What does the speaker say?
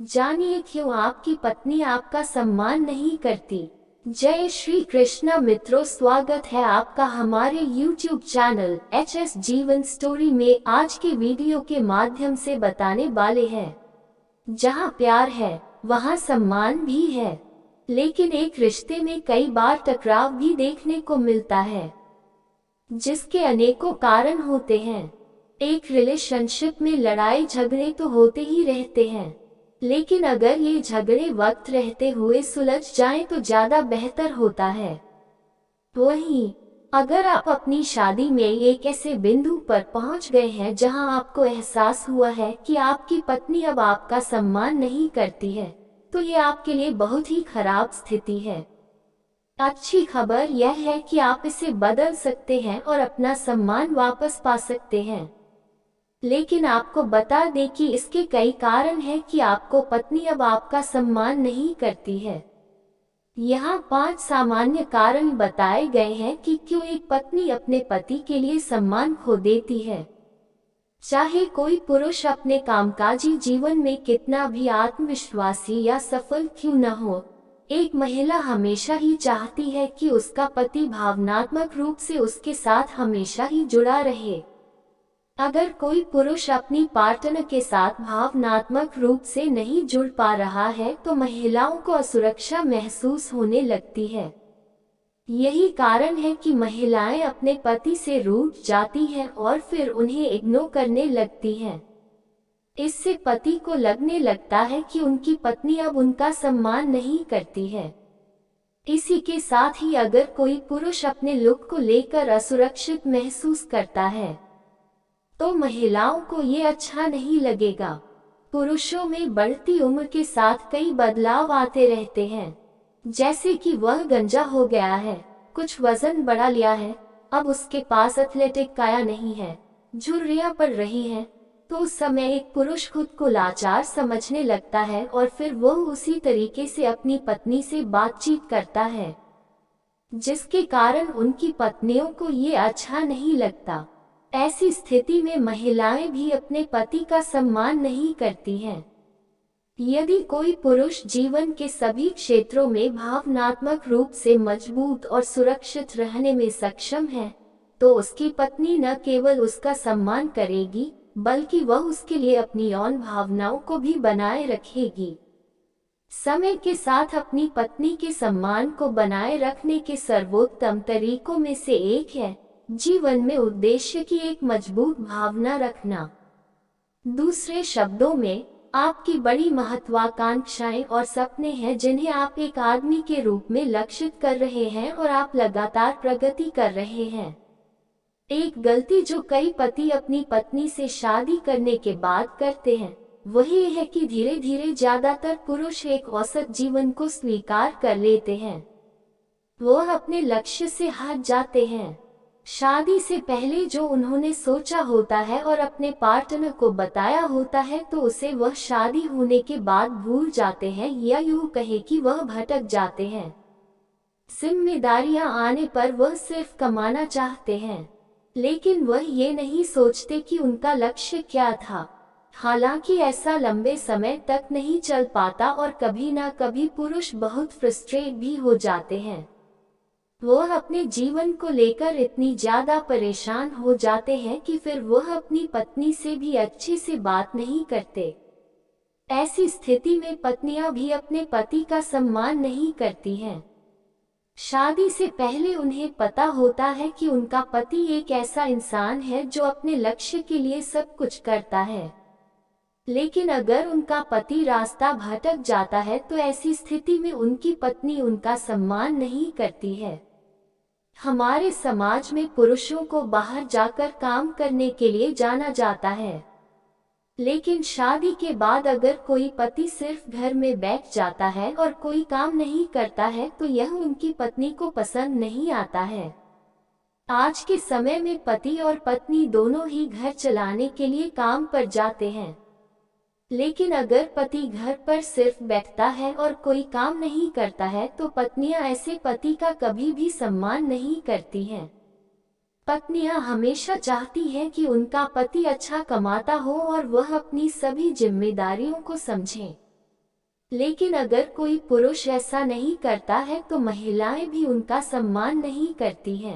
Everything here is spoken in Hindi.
जानिए क्यों आपकी पत्नी आपका सम्मान नहीं करती। जय श्री कृष्णा मित्रों, स्वागत है आपका हमारे YouTube चैनल HS जीवन स्टोरी में। आज के वीडियो के माध्यम से बताने वाले हैं, जहाँ प्यार है वहाँ सम्मान भी है, लेकिन एक रिश्ते में कई बार टकराव भी देखने को मिलता है, जिसके अनेकों कारण होते हैं। एक रिलेशनशिप में लड़ाई झगड़े तो होते ही रहते हैं, लेकिन अगर ये झगड़े वक्त रहते हुए सुलझ जाएं तो ज्यादा बेहतर होता है। वहीं अगर आप अपनी शादी में एक ऐसे बिंदु पर पहुंच गए हैं जहां आपको एहसास हुआ है कि आपकी पत्नी अब आपका सम्मान नहीं करती है, तो ये आपके लिए बहुत ही खराब स्थिति है। अच्छी खबर यह है कि आप इसे बदल सकते हैं और अपना सम्मान वापस पा सकते हैं, लेकिन आपको बता दें कि इसके कई कारण हैं कि आपको पत्नी अब आपका सम्मान नहीं करती है। यहाँ 5 सामान्य कारण बताए गए हैं कि क्यों एक पत्नी अपने पति के लिए सम्मान खो देती है। चाहे कोई पुरुष अपने कामकाजी जीवन में कितना भी आत्मविश्वासी या सफल क्यों न हो, एक महिला हमेशा ही चाहती है कि उसका पति भावनात्मक रूप से उसके साथ हमेशा ही जुड़ा रहे। अगर कोई पुरुष अपनी पार्टनर के साथ भावनात्मक रूप से नहीं जुड़ पा रहा है तो महिलाओं को असुरक्षा महसूस होने लगती है। यही कारण है कि महिलाएं अपने पति से रूठ जाती हैं और फिर उन्हें इग्नोर करने लगती हैं। इससे पति को लगने लगता है कि उनकी पत्नी अब उनका सम्मान नहीं करती है। इसी के साथ ही अगर कोई पुरुष अपने लुक को लेकर असुरक्षित महसूस करता है तो महिलाओं को ये अच्छा नहीं लगेगा। पुरुषों में बढ़ती उम्र के साथ कई बदलाव आते रहते हैं, जैसे कि वह गंजा हो गया है, कुछ वजन बढ़ा लिया है, अब उसके पास एथलेटिक काया नहीं है, झुर्रियां पड़ रही हैं, तो उस समय एक पुरुष खुद को लाचार समझने लगता है और फिर वह उसी तरीके से अपनी पत्नी से बातचीत करता है, जिसके कारण उनकी पत्नियों को ये अच्छा नहीं लगता। ऐसी स्थिति में महिलाएं भी अपने पति का सम्मान नहीं करती हैं। यदि कोई पुरुष जीवन के सभी क्षेत्रों में भावनात्मक रूप से मजबूत और सुरक्षित रहने में सक्षम है, तो उसकी पत्नी न केवल उसका सम्मान करेगी, बल्कि वह उसके लिए अपनी यौन भावनाओं को भी बनाए रखेगी। समय के साथ अपनी पत्नी के सम्मान को बनाए रखने के सर्वोत्तम तरीकों में से एक है जीवन में उद्देश्य की एक मजबूत भावना रखना। दूसरे शब्दों में, आपकी बड़ी महत्वाकांक्षाएं और सपने हैं जिन्हें आप एक आदमी के रूप में लक्षित कर रहे हैं और आप लगातार प्रगति कर रहे हैं। एक गलती जो कई पति अपनी पत्नी से शादी करने के बाद करते हैं, वही है कि धीरे धीरे ज्यादातर पुरुष एक औसत जीवन को स्वीकार कर लेते हैं। वह अपने लक्ष्य से हट जाते हैं। शादी से पहले जो उन्होंने सोचा होता है और अपने पार्टनर को बताया होता है, तो उसे वह शादी होने के बाद भूल जाते हैं, या यूं कहे कि वह भटक जाते हैं। जिम्मेदारियां आने पर वह सिर्फ कमाना चाहते हैं, लेकिन वह ये नहीं सोचते कि उनका लक्ष्य क्या था। हालांकि ऐसा लंबे समय तक नहीं चल पाता और कभी ना कभी पुरुष बहुत फ्रस्ट्रेट भी हो जाते हैं। वह अपने जीवन को लेकर इतनी ज्यादा परेशान हो जाते हैं कि फिर वह अपनी पत्नी से भी अच्छे से बात नहीं करते। ऐसी स्थिति में पत्नियां भी अपने पति का सम्मान नहीं करती हैं। शादी से पहले उन्हें पता होता है कि उनका पति एक ऐसा इंसान है जो अपने लक्ष्य के लिए सब कुछ करता है, लेकिन अगर उनका पति रास्ता भटक जाता है तो ऐसी स्थिति में उनकी पत्नी उनका सम्मान नहीं करती है। हमारे समाज में पुरुषों को बाहर जाकर काम करने के लिए जाना जाता है, लेकिन शादी के बाद अगर कोई पति सिर्फ घर में बैठ जाता है और कोई काम नहीं करता है तो यह उनकी पत्नी को पसंद नहीं आता है। आज के समय में पति और पत्नी दोनों ही घर चलाने के लिए काम पर जाते हैं, लेकिन अगर पति घर पर सिर्फ बैठता है और कोई काम नहीं करता है तो पत्नियां ऐसे पति का कभी भी सम्मान नहीं करती हैं। पत्नियां हमेशा चाहती हैं कि उनका पति अच्छा कमाता हो और वह अपनी सभी जिम्मेदारियों को समझे। लेकिन अगर कोई पुरुष ऐसा नहीं करता है तो महिलाएं भी उनका सम्मान नहीं करती हैं।